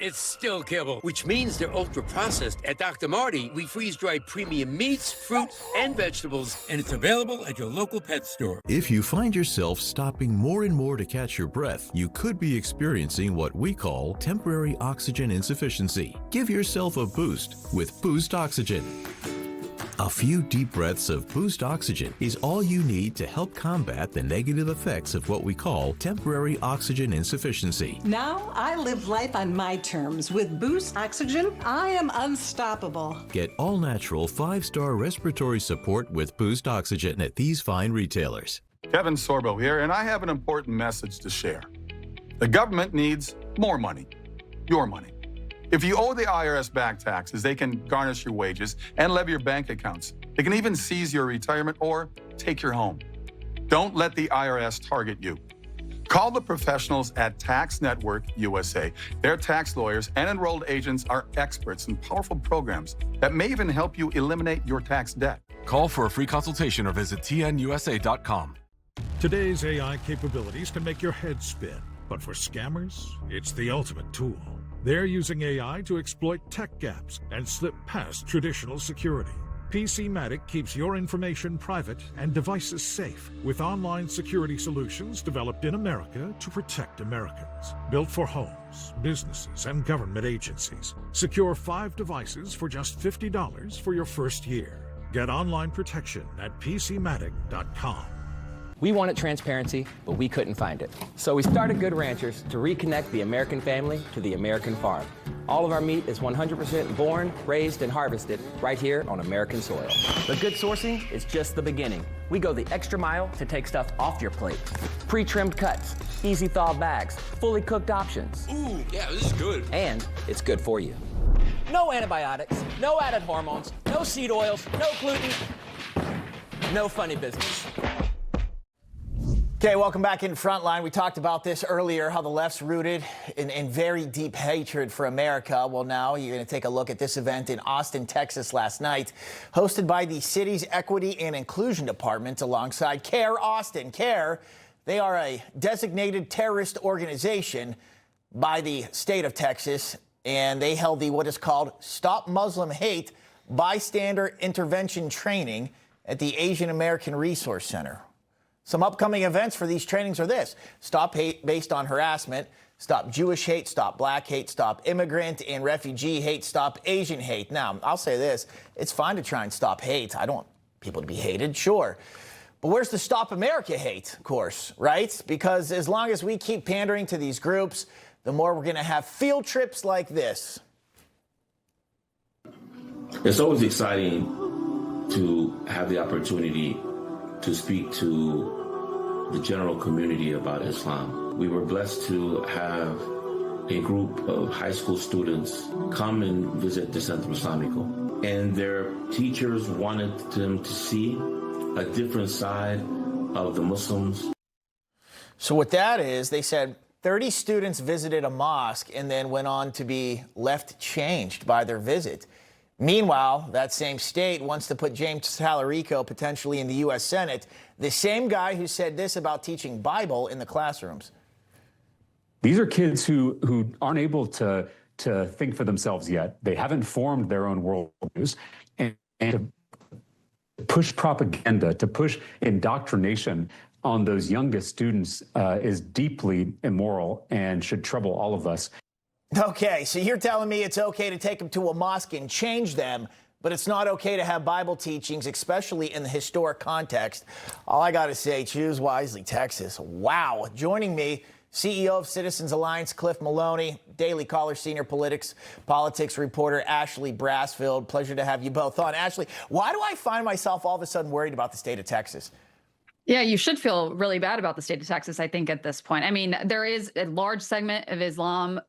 It's still kibble, which means they're ultra-processed. At Dr. Marty, we freeze-dry premium meats, fruits, and vegetables, and it's available at your local pet store. If you find yourself stopping more and more to catch your breath, you could be experiencing what we call temporary oxygen insufficiency. Give yourself a boost with Boost Oxygen. A few deep breaths of Boost Oxygen is all you need to help combat the negative effects of what we call temporary oxygen insufficiency. Now I live life on my terms. With Boost Oxygen, I am unstoppable. Get all-natural 5-star respiratory support with Boost Oxygen at these fine retailers. Kevin Sorbo here, and I have an important message to share. The government needs more money, your money. If you owe the IRS back taxes, they can garnish your wages and levy your bank accounts. They can even seize your retirement or take your home. Don't let the IRS target you. Call the professionals at Tax Network USA. Their tax lawyers and enrolled agents are experts in powerful programs that may even help you eliminate your tax debt. Call for a free consultation or visit tnusa.com. Today's AI capabilities can make your head spin, but for scammers, it's the ultimate tool. They're using AI to exploit tech gaps and slip past traditional security. PCmatic keeps your information private and devices safe with online security solutions developed in America to protect Americans. Built for homes, businesses, and government agencies. Secure 5 devices for just $50 for your first year. Get online protection at PCmatic.com. We wanted transparency, but we couldn't find it. So we started Good Ranchers to reconnect the American family to the American farm. All of our meat is 100% born, raised, and harvested right here on American soil. But good sourcing is just the beginning. We go the extra mile to take stuff off your plate. Pre-trimmed cuts, easy thaw bags, fully cooked options. Ooh, yeah, this is good. And it's good for you. No antibiotics, no added hormones, no seed oils, no gluten, no funny business. Okay, welcome back in Frontline. We talked about this earlier, how the left's rooted in very deep hatred for America. Well, now you're going to take a look at this event in Austin, Texas last night, hosted by the city's Equity and Inclusion Department alongside CARE Austin. CARE, they are a designated terrorist organization by the state of Texas, and they held the what is called Stop Muslim Hate Bystander Intervention Training at the Asian American Resource Center. Some upcoming events for these trainings are this: Stop Hate Based on Harassment, Stop Jewish Hate, Stop Black Hate, Stop Immigrant and Refugee Hate, Stop Asian Hate. Now, I'll say this, it's fine to try and stop hate. I don't want people to be hated, sure. But where's the Stop America hate course, right? Because as long as we keep pandering to these groups, the more we're going to have field trips like this. It's always exciting to have the opportunity to speak to the general community about Islam. We were blessed to have a group of high school students come and visit the Centro Islamico. And their teachers wanted them to see a different side of the Muslims. So what that is, they said 30 students visited a mosque and then went on to be left changed by their visit. Meanwhile, that same state wants to put James Tallarico potentially in the U.S. Senate, the same guy who said this about teaching Bible in the classrooms. These are kids who aren't able to think for themselves yet. They haven't formed their own worldviews. And to push propaganda, to push indoctrination on those youngest students is deeply immoral and should trouble all of us. Okay, so you're telling me it's okay to take them to a mosque and change them, but it's not okay to have Bible teachings, especially in the historic context. All I got to say, choose wisely, Texas. Wow. Joining me, CEO of Citizens Alliance, Cliff Maloney, Daily Caller senior politics reporter, Ashley Brasfield. Pleasure to have you both on. Ashley, why do I find myself all of a sudden worried about the state of Texas? Yeah, you should feel really bad about the state of Texas, I think, at this point. I mean, there is a large segment of Islam,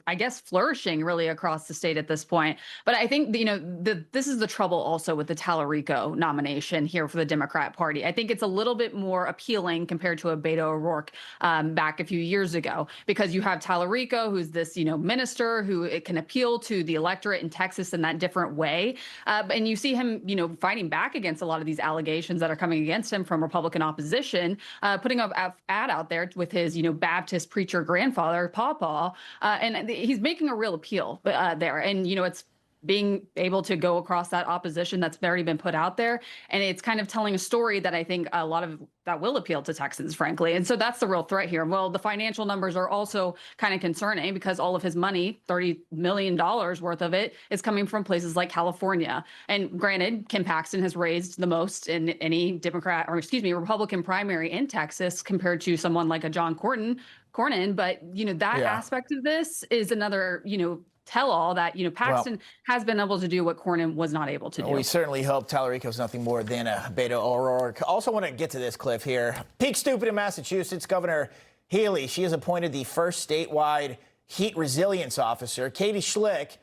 I guess flourishing really across the state at this point. But I think, this is the trouble also with the Tallarico nomination here for the Democrat Party. I think it's a little bit more appealing compared to a Beto O'Rourke back a few years ago, because you have Tallarico, who's this, minister who it can appeal to the electorate in Texas in that different way. And you see him, fighting back against a lot of these allegations that are coming against him from Republican opposition, putting up an ad out there with his, Baptist preacher grandfather, Pawpaw, and he's making a real appeal there. And, it's being able to go across that opposition that's already been put out there. And it's kind of telling a story that I think a lot of that will appeal to Texans, frankly. And so that's the real threat here. Well, the financial numbers are also kind of concerning because all of his money, $30 million worth of it, is coming from places like California. And granted, Kim Paxton has raised the most in any Republican primary in Texas compared to someone like a John Cornyn. But, that aspect of this is another, tell all that, Paxton has been able to do what Cornyn was not able to do. We certainly hope Tallarico's nothing more than a Beto O'Rourke. Also want to get to this, Cliff, here. Peak stupid in Massachusetts. Governor Healy, she has appointed the first statewide heat resilience officer, Katie Schlick,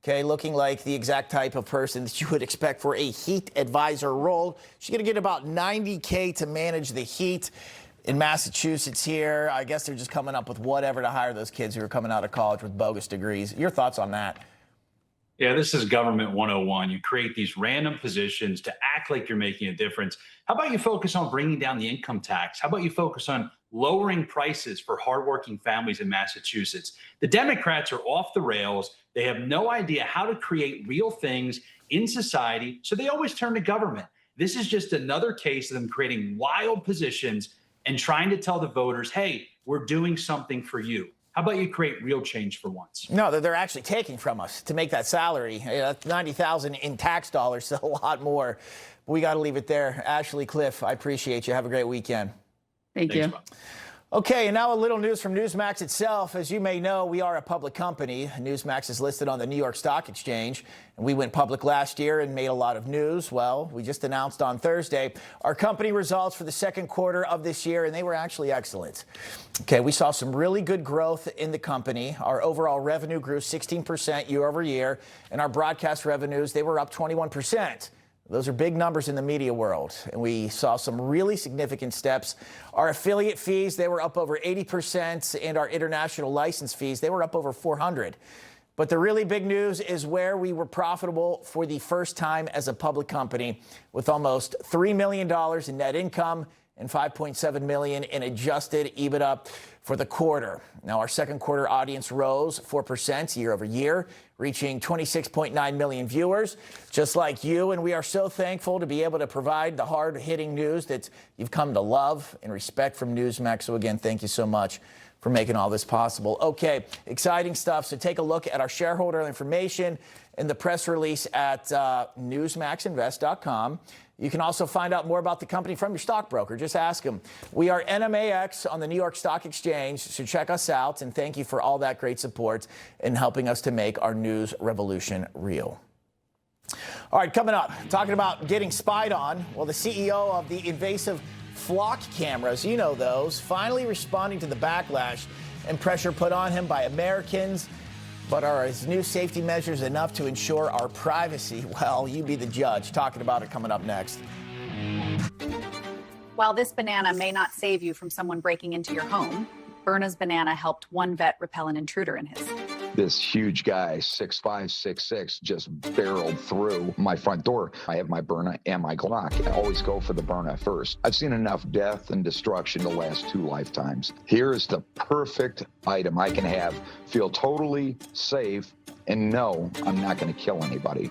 looking like the exact type of person that you would expect for a heat advisor role. She's going to get about $90K to manage the heat in Massachusetts here. I guess they're just coming up with whatever to hire those kids who are coming out of college with bogus degrees. Your thoughts on that? Yeah, this is government 101. You create these random positions to act like you're making a difference. How about you focus on bringing down the income tax? How about you focus on lowering prices for hardworking families in Massachusetts? The Democrats are off the rails. They have no idea how to create real things in society, so they always turn to government. This is just another case of them creating wild positions and trying to tell the voters, hey, we're doing something for you. How about you create real change for once? No, they're actually taking from us to make that salary. $90,000 in tax dollars, a lot more. We got to leave it there. Ashley, Cliff, I appreciate you. Have a great weekend. Thank you. Bob. Okay, and now a little news from Newsmax itself. As you may know, we are a public company. Newsmax is listed on the New York Stock Exchange, and we went public last year and made a lot of news. Well, we just announced on Thursday our company results for the second quarter of this year, and they were actually excellent. Okay, we saw some really good growth in the company. Our overall revenue grew 16% year over year, and our broadcast revenues, they were up 21%. Those are big numbers in the media world, and we saw some really significant steps. Our affiliate fees, they were up over 80%, and our international license fees, they were up over 400. But the really big news is where we were profitable for the first time as a public company, with almost $3 million in net income and $5.7 million in adjusted EBITDA for the quarter. Now, our second quarter audience rose 4% year over year, reaching 26.9 million viewers, just like you. And we are so thankful to be able to provide the hard-hitting news that you've come to love and respect from Newsmax. So again, thank you so much for making all this possible. Okay, exciting stuff. So take a look at our shareholder information in the press release at newsmaxinvest.com. You can also find out more about the company from your stockbroker. Just ask them. We are NMAX on the New York Stock Exchange, so check us out, and thank you for all that great support in helping us to make our news revolution real. All right, coming up, talking about getting spied on. Well, the CEO of the invasive flock cameras, you know those, finally responding to the backlash and pressure put on him by Americans. But are his new safety measures enough to ensure our privacy? Well, you be the judge. Talking about it coming up next. While this banana may not save you from someone breaking into your home, Berna's banana helped one vet repel an intruder in his. This huge guy, 6'5", 6'6", just barreled through my front door. I have my Berna and my Glock. I always go for the Berna first. I've seen enough death and destruction to last 2 lifetimes. Here is the perfect item I can have, feel totally safe, and know I'm not going to kill anybody.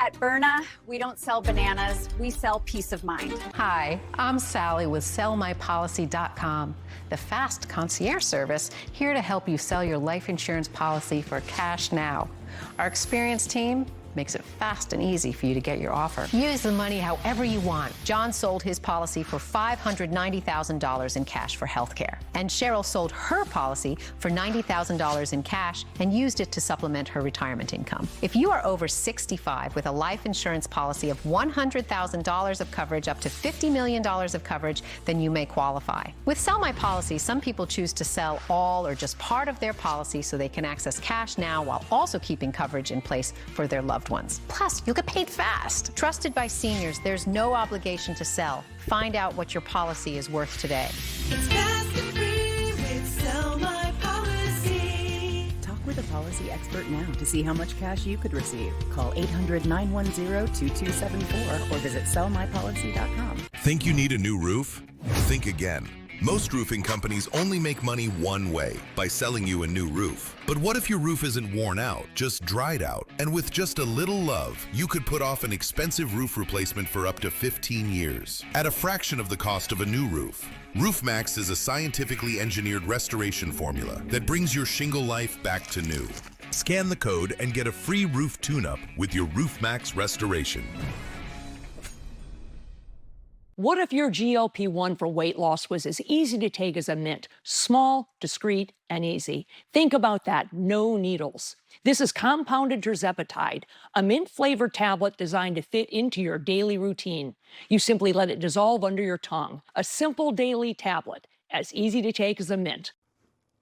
At Berna, we don't sell bananas, we sell peace of mind. Hi, I'm Sally with sellmypolicy.com, the fast concierge service here to help you sell your life insurance policy for cash now. Our experienced team makes it fast and easy for you to get your offer. Use the money however you want. John sold his policy for $590,000 in cash for healthcare. And Cheryl sold her policy for $90,000 in cash and used it to supplement her retirement income. If you are over 65 with a life insurance policy of $100,000 of coverage up to $50 million of coverage, then you may qualify. With Sell My Policy, some people choose to sell all or just part of their policy so they can access cash now while also keeping coverage in place for their loved ones. Plus, you'll get paid fast. Trusted by seniors, there's no obligation to sell. Find out what your policy is worth today. It's fast and free with Sell My Policy. Talk with a policy expert now to see how much cash you could receive. Call 800-910-2274 or visit sellmypolicy.com. Think you need a new roof? Think again. Most roofing companies only make money one way, by selling you a new roof. But what if your roof isn't worn out, just dried out? And with just a little love, you could put off an expensive roof replacement for up to 15 years, at a fraction of the cost of a new roof. Newsmax is a scientifically engineered restoration formula that brings your shingle life back to new. Scan the code and get a free roof tune-up with your Newsmax restoration. What if your GLP-1 for weight loss was as easy to take as a mint? Small, discreet, and easy. Think about that. No needles. This is compounded tirzepatide, a mint-flavored tablet designed to fit into your daily routine. You simply let it dissolve under your tongue. A simple daily tablet, as easy to take as a mint.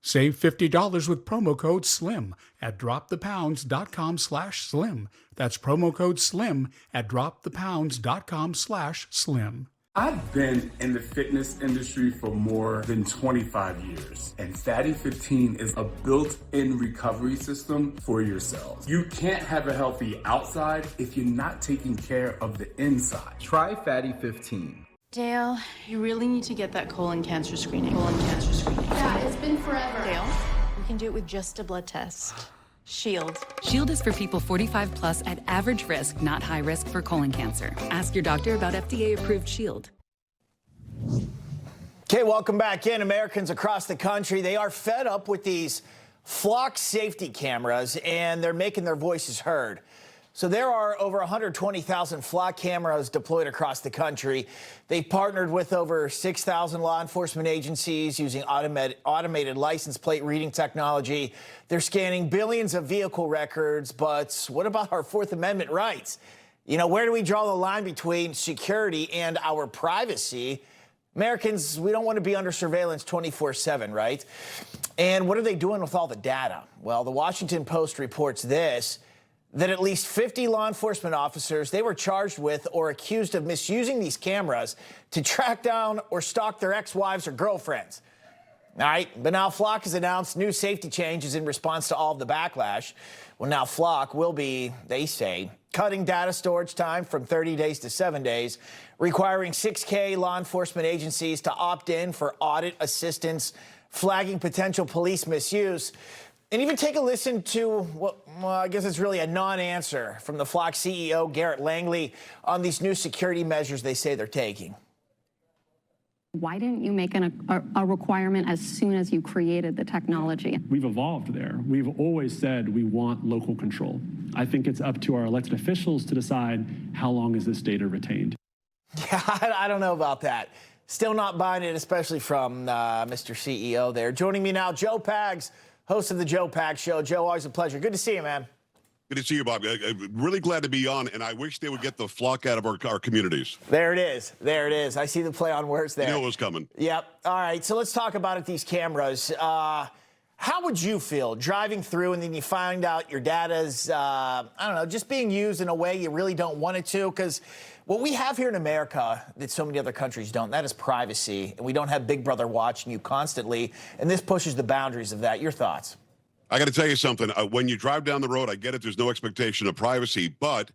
Save $50 with promo code SLIM at dropthepounds.com/slim. That's promo code SLIM at dropthepounds.com/slim. I've been in the fitness industry for more than 25 years, and Fatty 15 is a built-in recovery system for your cells. You can't have a healthy outside if you're not taking care of the inside. Try Fatty 15. Dale, you really need to get that colon cancer screening. Yeah, it's been forever. Dale, we can do it with just a blood test. Shield. Shield is for people 45 plus at average risk, not high risk for colon cancer. Ask your doctor about FDA-approved Shield. Okay, welcome back in. Americans across the country, they are fed up with these flock safety cameras, and they're making their voices heard. So there are over 120,000 flock cameras deployed across the country. They've partnered with over 6,000 law enforcement agencies using automated license plate reading technology. They're scanning billions of vehicle records, but what about our Fourth Amendment rights? You know, where do we draw the line between security and our privacy? Americans, we don't want to be under surveillance 24/7, right? And what are they doing with all the data? Well, the Washington Post reports this, that at least 50 law enforcement officers, they were charged with or accused of misusing these cameras to track down or stalk their ex-wives or girlfriends. All right, but now Flock has announced new safety changes in response to all of the backlash. Well, now Flock will be, they say, cutting data storage time from 30 days to 7 days, requiring 6K law enforcement agencies to opt in for audit assistance, flagging potential police misuse. And even take a listen to what, well, I guess it's really a non-answer from the Flock CEO, Garrett Langley, on these new security measures they say they're taking. Why didn't you make a requirement as soon as you created the technology? We've evolved there. We've always said we want local control. I think it's up to our elected officials to decide how long is this data retained. Yeah, I don't know about that. Still not buying it, especially from Mr. CEO there. Joining me now, Joe Pags, host of the Joe Pags Show. Joe, always a pleasure. Good to see you, man. Good to see you, Bob. I'm really glad to be on, and I wish they would get the flock out of our communities. There it is. There it is. I see the play on words there. You knew it was coming. Yep. All right, so let's talk about it, these cameras. How would you feel driving through and then you find out your data's, I don't know, just being used in a way you really don't want it to? Because what we have here in America that so many other countries don't, that is privacy. And we don't have Big Brother watching you constantly. And this pushes the boundaries of that. Your thoughts? I got to tell you something. When you drive down the road, I get it. There's no expectation of privacy, but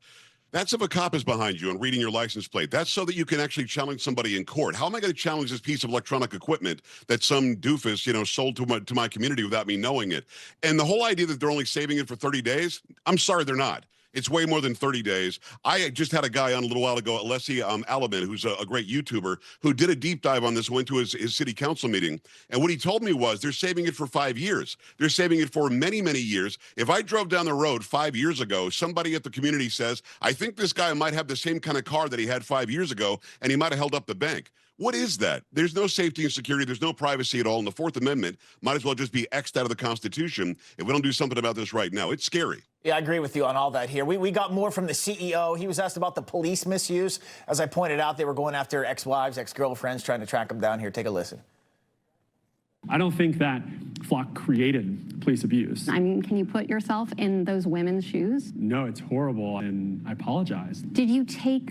that's if a cop is behind you and reading your license plate. That's so that you can actually challenge somebody in court. How am I going to challenge this piece of electronic equipment that some doofus, sold to my community without me knowing it? And the whole idea that they're only saving it for 30 days, I'm sorry, they're not. It's way more than 30 days. I just had a guy on a little while ago, Alessi Alaman, who's a great YouTuber, who did a deep dive on this, went to his city council meeting. And what he told me was they're saving it for 5 years. They're saving it for many, many years. If I drove down the road 5 years ago, somebody at the community says, I think this guy might have the same kind of car that he had 5 years ago, and he might have held up the bank. What is that? There's no safety and security. There's no privacy at all. And the Fourth Amendment might as well just be X'd out of the Constitution if we don't do something about this right now. It's scary. Yeah, I agree with you on all that here. We got more from the CEO. He was asked about the police misuse. As I pointed out, they were going after ex-wives, ex-girlfriends, trying to track them down here. Take a listen. I don't think that Flock created police abuse. I mean, can you put yourself in those women's shoes? No, it's horrible, and I apologize. Did you take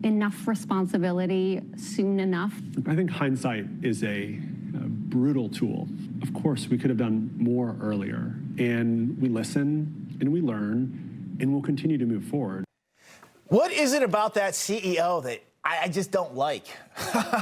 enough responsibility soon enough? I think hindsight is a brutal tool. Of course, we could have done more earlier, and we listen and we learn, and we'll continue to move forward. What is it about that CEO that I just don't like?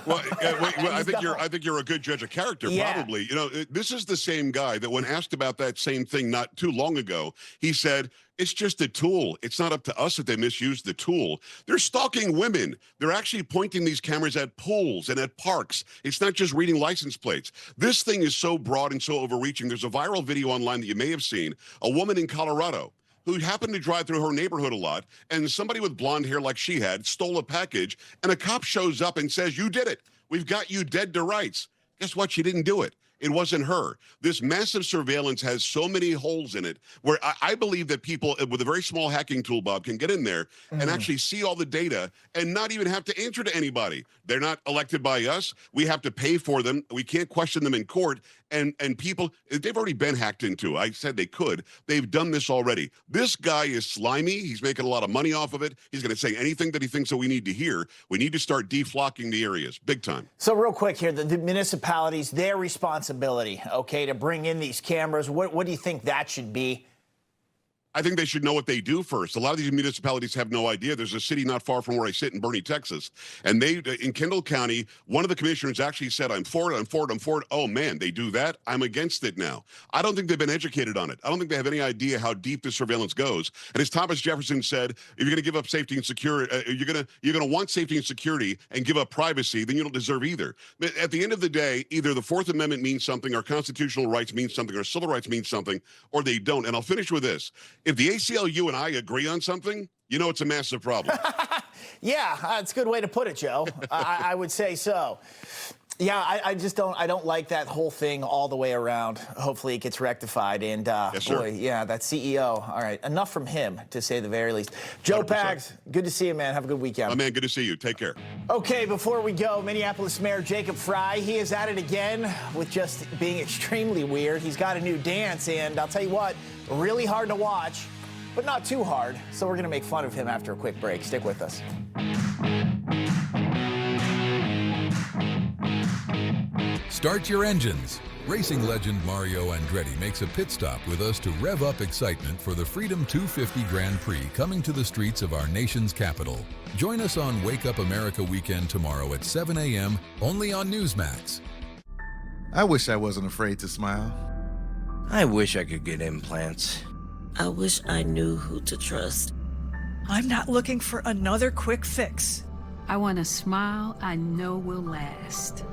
Well, I think you're a good judge of character, probably. This is the same guy that when asked about that same thing not too long ago, he said, it's just a tool. It's not up to us if they misuse the tool. They're stalking women. They're actually pointing these cameras at pools and at parks. It's not just reading license plates. This thing is so broad and so overreaching. There's a viral video online that you may have seen, a woman in Colorado who happened to drive through her neighborhood a lot, and somebody with blonde hair like she had stole a package, and a cop shows up and says, you did it. We've got you dead to rights. Guess what? She didn't do it. It wasn't her. This massive surveillance has so many holes in it where I believe that people with a very small hacking tool, Bob, can get in there and actually see all the data and not even have to answer to anybody. They're not elected by us. We have to pay for them. We can't question them in court. And people, they've already been hacked into. I said they could. They've done this already. This guy is slimy. He's making a lot of money off of it. He's going to say anything that he thinks that we need to hear. We need to start deflocking the areas, big time. So real quick here, the municipalities, their responsibility, okay, to bring in these cameras, what do you think that should be? I think they should know what they do first. A lot of these municipalities have no idea. There's a city not far from where I sit in Boerne, Texas. And in Kendall County, one of the commissioners actually said, I'm for it, I'm for it, I'm for it. Oh, man, they do that? I'm against it now. I don't think they've been educated on it. I don't think they have any idea how deep the surveillance goes. And as Thomas Jefferson said, if you're going to give up safety and security, you're going to want safety and security and give up privacy, then you don't deserve either. But at the end of the day, either the Fourth Amendment means something, our constitutional rights mean something, our civil rights mean something, or they don't. And I'll finish with this. If the ACLU and I agree on something, it's a massive problem. Yeah, it's a good way to put it, Joe. I would say so. Yeah, I don't like that whole thing all the way around. Hopefully it gets rectified. And yes, boy, yeah, that CEO. All right, enough from him, to say the very least. Joe 100%. Pags, good to see you, man. Have a good weekend. Oh, man, good to see you. Take care. Okay, before we go, Minneapolis Mayor Jacob Frey, he is at it again with just being extremely weird. He's got a new dance, and I'll tell you what, really hard to watch, but not too hard. So we're going to make fun of him after a quick break. Stick with us. Start your engines. Racing legend Mario Andretti makes a pit stop with us to rev up excitement for the Freedom 250 Grand Prix coming to the streets of our nation's capital. Join us on Wake Up America weekend tomorrow at 7 a.m. only on Newsmax. I wish I wasn't afraid to smile. I wish I could get implants. I wish I knew who to trust. I'm not looking for another quick fix. I want a smile I know will last.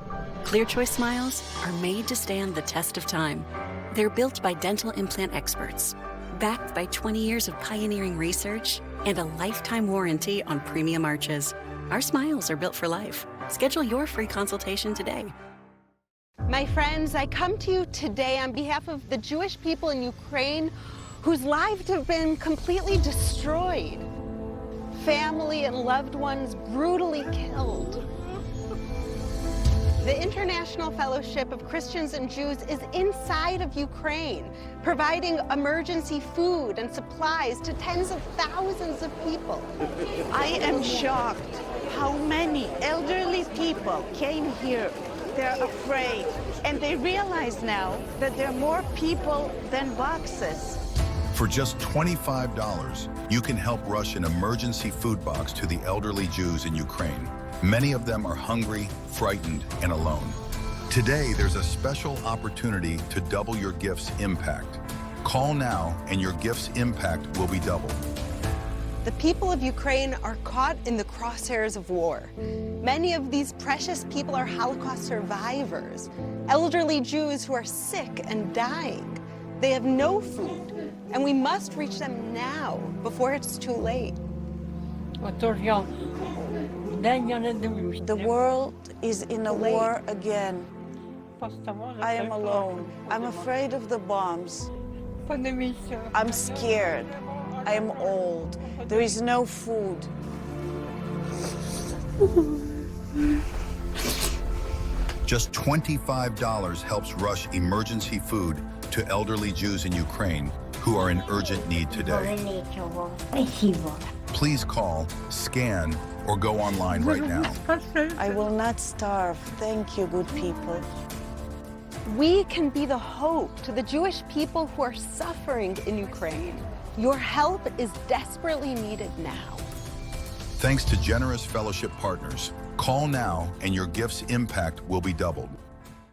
Clear Choice smiles are made to stand the test of time. They're built by dental implant experts, backed by 20 years of pioneering research and a lifetime warranty on premium arches. Our smiles are built for life. Schedule your free consultation today. My friends, I come to you today on behalf of the Jewish people in Ukraine whose lives have been completely destroyed. Family and loved ones brutally killed. The International Fellowship of Christians and Jews is inside of Ukraine, providing emergency food and supplies to tens of thousands of people. I am shocked how many elderly people came here. They're afraid, and they realize now that there are more people than boxes. For just $25, you can help rush an emergency food box to the elderly Jews in Ukraine. Many of them are hungry, frightened, and alone. Today, there's a special opportunity to double your gift's impact. Call now, and your gift's impact will be doubled. The people of Ukraine are caught in the crosshairs of war. Many of these precious people are Holocaust survivors, elderly Jews who are sick and dying. They have no food, and we must reach them now before it's too late. The world is in a war again. I am alone. I'm afraid of the bombs. I'm scared. I am old. There is no food. Just $25 helps rush emergency food to elderly Jews in Ukraine who are in urgent need today. Please call, scan, or go online right now. I will not starve. Thank you, good people. We can be the hope to the Jewish people who are suffering in Ukraine. Your help is desperately needed now. Thanks to generous fellowship partners. Call now and your gift's impact will be doubled.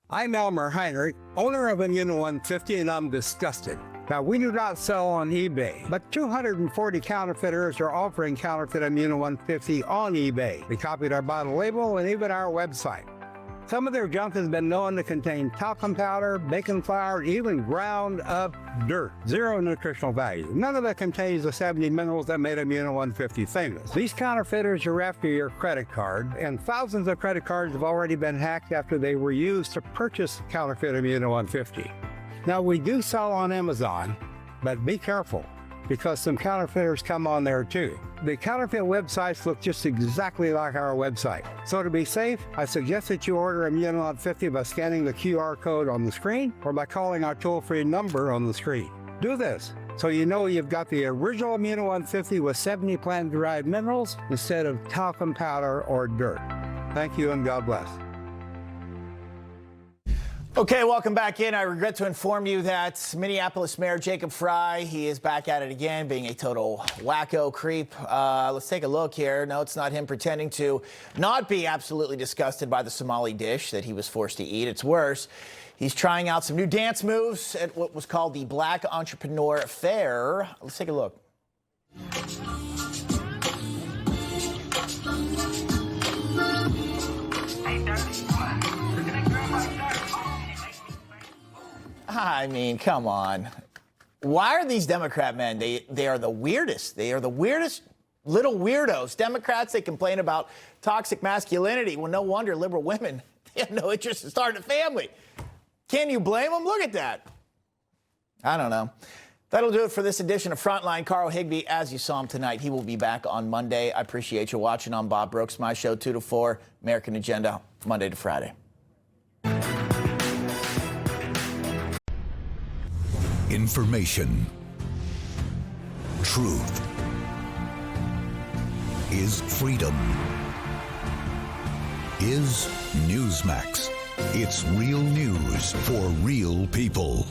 I'm Elmer Heinrich, owner of Immuno 150, and I'm disgusted. Now, we do not sell on eBay, but 240 counterfeiters are offering counterfeit Immuno 150 on eBay. They copied our bottle label and even our website. Some of their junk has been known to contain talcum powder, baking flour, even ground up dirt. Zero nutritional value. None of it contains the 70 minerals that made Immuno 150 famous. These counterfeiters are after your credit card, and thousands of credit cards have already been hacked after they were used to purchase counterfeit Immuno 150. Now, we do sell on Amazon, but be careful, because some counterfeiters come on there too. The counterfeit websites look just exactly like our website. So to be safe, I suggest that you order Immuno 150 by scanning the QR code on the screen or by calling our toll-free number on the screen. Do this so you know you've got the original Immuno 150 with 70 plant-derived minerals instead of talcum powder or dirt. Thank you and God bless. Okay, welcome back in. I regret to inform you that Minneapolis Mayor Jacob Frey, he is back at it again, being a total wacko creep. Let's take a look here. No, it's not him pretending to not be absolutely disgusted by the Somali dish that he was forced to eat. It's worse. He's trying out some new dance moves at what was called the Black Entrepreneur Fair. Let's take a look. I mean, come on. Why are these Democrat men? They are the weirdest. They are the weirdest little weirdos. Democrats, they complain about toxic masculinity. Well, no wonder liberal women, they have no interest in starting a family. Can you blame them? Look at that. I don't know. That'll do it for this edition of Frontline. Carl Higbie, as you saw him tonight, he will be back on Monday. I appreciate you watching. I'm Bob Brooks. My show 2 to 4, American Agenda, Monday to Friday. Information. Truth is freedom. Is Newsmax. It's real news for real people.